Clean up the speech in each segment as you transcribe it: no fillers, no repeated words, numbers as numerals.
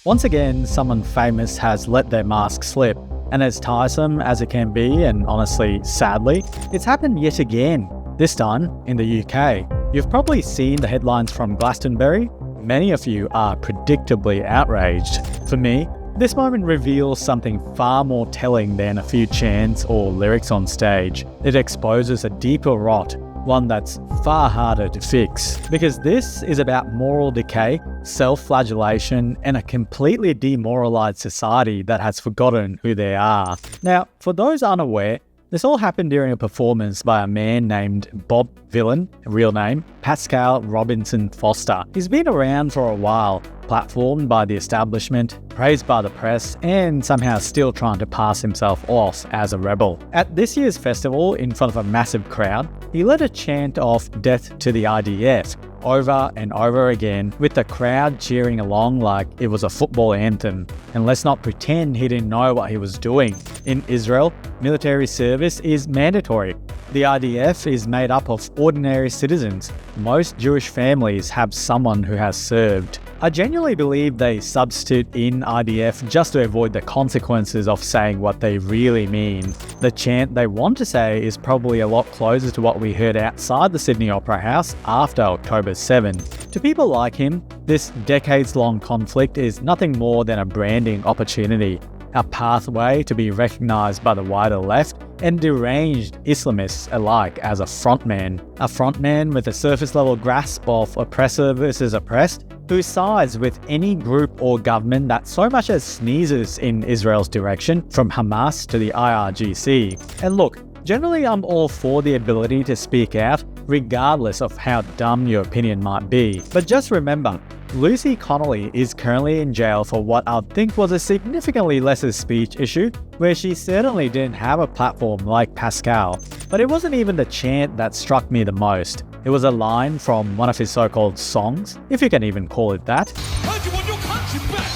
Once again, someone famous has let their mask slip, and as tiresome as it can be, and honestly, sadly, it's happened yet again, this time in the UK. You've probably seen the headlines from Glastonbury. Many of you are predictably outraged. For me, this moment reveals something far more telling than a few chants or lyrics on stage. It exposes a deeper rot, one that's far harder to fix. Because this is about moral decay, self-flagellation, and a completely demoralised society that has forgotten who they are. Now, for those unaware, this all happened during a performance by a man named Bob Vylan, real name, Pascal Robinson Foster. He's been around for a while, platformed by the establishment, praised by the press, and somehow still trying to pass himself off as a rebel. At this year's festival, in front of a massive crowd, he led a chant of "Death to the IDF" over and over again, with the crowd cheering along like it was a football anthem. And let's not pretend he didn't know what he was doing. In Israel, military service is mandatory. The IDF is made up of ordinary citizens. Most Jewish families have someone who has served. I genuinely believe they substitute in IDF just to avoid the consequences of saying what they really mean. The chant they want to say is probably a lot closer to what we heard outside the Sydney Opera House after October 7. To people like him, this decades-long conflict is nothing more than a branding opportunity, a pathway to be recognised by the wider left and deranged Islamists alike as a frontman with a surface-level grasp of oppressor versus oppressed, who sides with any group or government that so much as sneezes in Israel's direction, from Hamas to the IRGC. And look, generally I'm all for the ability to speak out, regardless of how dumb your opinion might be. But just remember, Lucy Connolly is currently in jail for what I think was a significantly lesser speech issue, where she certainly didn't have a platform like Pascal. But it wasn't even the chant that struck me the most. It was a line from one of his so-called songs, if you can even call it that. Heard you want your country back.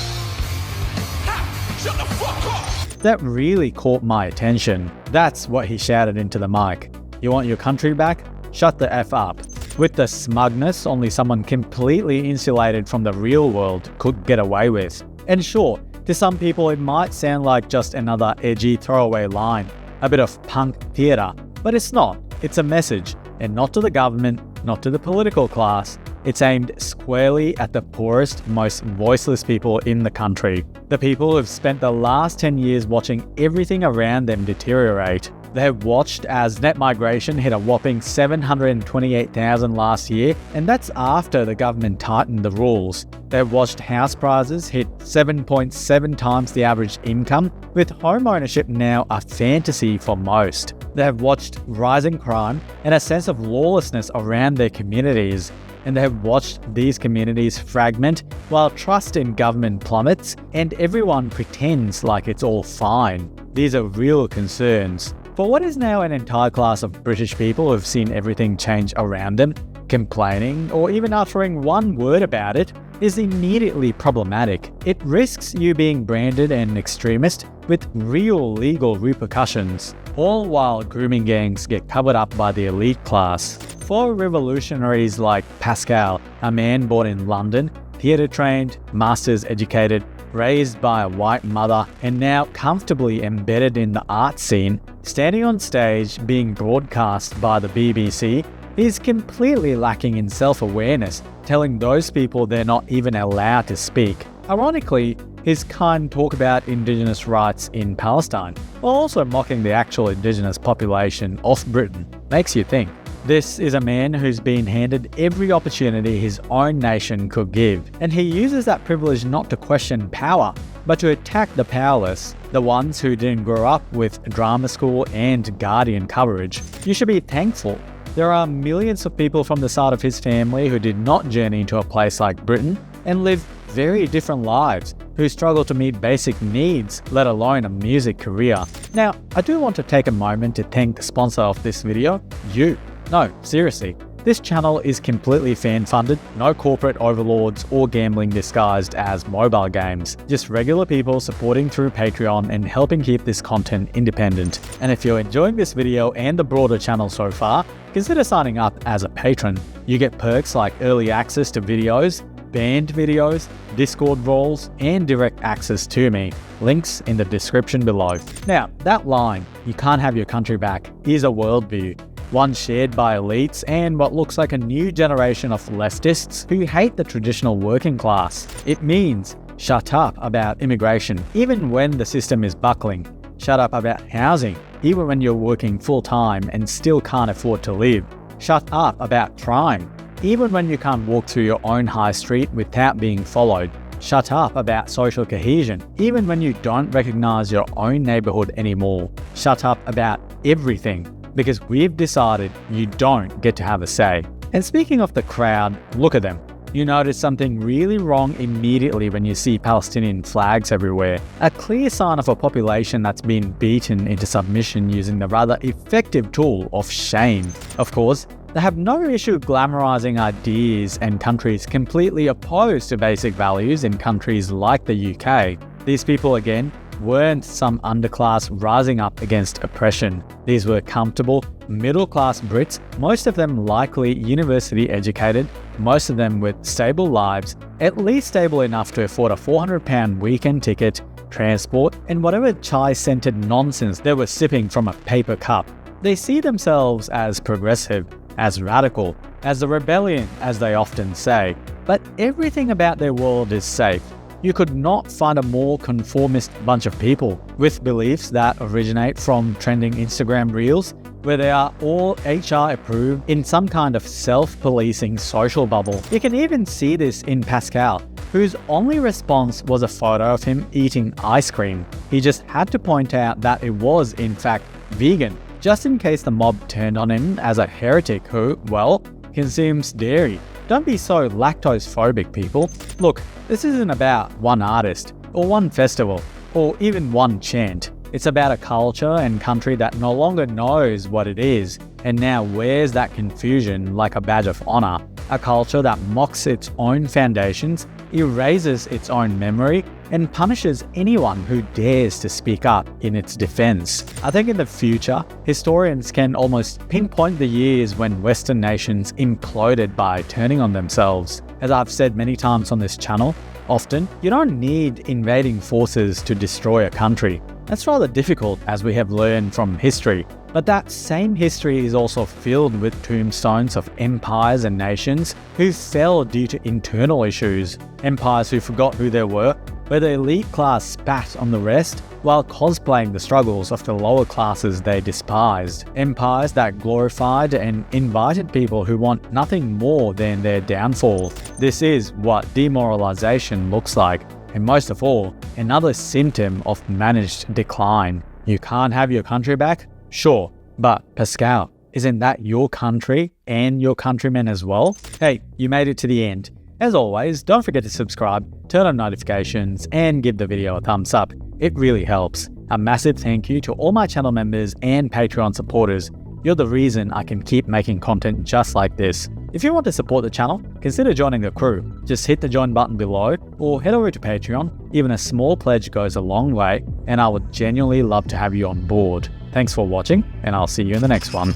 Ha! Shut the fuck up! That really caught my attention. That's what he shouted into the mic. You want your country back? Shut the F up. With the smugness only someone completely insulated from the real world could get away with. And sure, to some people it might sound like just another edgy throwaway line, a bit of punk theatre, but it's not. It's a message, and not to the government, not to the political class. It's aimed squarely at the poorest, most voiceless people in the country. The people who've spent the last 10 years watching everything around them deteriorate. They have watched as net migration hit a whopping 728,000 last year, and that's after the government tightened the rules. They've watched house prices hit 7.7 times the average income, with home ownership now a fantasy for most. They have watched rising crime and a sense of lawlessness around their communities, and they have watched these communities fragment while trust in government plummets and everyone pretends like it's all fine. These are real concerns. For what is now an entire class of British people who've seen everything change around them, complaining or even uttering one word about it is immediately problematic. It risks you being branded an extremist with real legal repercussions, all while grooming gangs get covered up by the elite class. For revolutionaries like Pascal, a man born in London, theatre trained, masters educated, raised by a white mother, and now comfortably embedded in the art scene, standing on stage being broadcast by the BBC is completely lacking in self-awareness, telling those people they're not even allowed to speak. Ironically, his kind talk about Indigenous rights in Palestine, while also mocking the actual Indigenous population of Britain, makes you think. This is a man who's been handed every opportunity his own nation could give, and he uses that privilege not to question power, but to attack the powerless, the ones who didn't grow up with drama school and Guardian coverage. You should be thankful. There are millions of people from the side of his family who did not journey to a place like Britain and live very different lives, who struggle to meet basic needs, let alone a music career. Now, I do want to take a moment to thank the sponsor of this video, you. No, seriously, this channel is completely fan-funded, no corporate overlords or gambling disguised as mobile games, just regular people supporting through Patreon and helping keep this content independent. And if you're enjoying this video and the broader channel so far, consider signing up as a patron. You get perks like early access to videos, banned videos, Discord roles, and direct access to me. Links in the description below. Now, that line, "you can't have your country back," is a worldview, one shared by elites and what looks like a new generation of leftists who hate the traditional working class. It means shut up about immigration, even when the system is buckling. Shut up about housing, even when you're working full-time and still can't afford to live. Shut up about crime, even when you can't walk through your own high street without being followed. Shut up about social cohesion, even when you don't recognize your own neighborhood anymore. Shut up about everything, because we've decided you don't get to have a say. And speaking of the crowd, look at them. You notice something really wrong immediately when you see Palestinian flags everywhere. A clear sign of a population that's been beaten into submission using the rather effective tool of shame. Of course, they have no issue glamorizing ideas and countries completely opposed to basic values in countries like the UK. These people, again, weren't some underclass rising up against oppression. These were comfortable, middle-class Brits, most of them likely university educated, most of them with stable lives, at least stable enough to afford a £400 weekend ticket, transport, and whatever chai-scented nonsense they were sipping from a paper cup. They see themselves as progressive, as radical, as a rebellion, as they often say. But everything about their world is safe. You could not find a more conformist bunch of people, with beliefs that originate from trending Instagram reels, where they are all HR approved in some kind of self-policing social bubble. You can even see this in Pascal, whose only response was a photo of him eating ice cream. He just had to point out that it was, in fact, vegan, just in case the mob turned on him as a heretic who, well, consumes dairy. Don't be so lactose-phobic, people. Look, this isn't about one artist, or one festival, or even one chant. It's about a culture and country that no longer knows what it is, and now wears that confusion like a badge of honor. A culture that mocks its own foundations, erases its own memory, and punishes anyone who dares to speak up in its defense. I think in the future, historians can almost pinpoint the years when Western nations imploded by turning on themselves. As I've said many times on this channel, often, you don't need invading forces to destroy a country. That's rather difficult, as we have learned from history. But that same history is also filled with tombstones of empires and nations who fell due to internal issues. Empires who forgot who they were, where the elite class spat on the rest while cosplaying the struggles of the lower classes they despised. Empires that glorified and invited people who want nothing more than their downfall. This is what demoralization looks like, and most of all, another symptom of managed decline. You can't have your country back? Sure, but Pascal, isn't that your country and your countrymen as well? Hey, you made it to the end. As always, don't forget to subscribe, turn on notifications, and give the video a thumbs up. It really helps. A massive thank you to all my channel members and Patreon supporters. You're the reason I can keep making content just like this. If you want to support the channel, consider joining the crew. Just hit the join button below or head over to Patreon. Even a small pledge goes a long way, and I would genuinely love to have you on board. Thanks for watching, and I'll see you in the next one.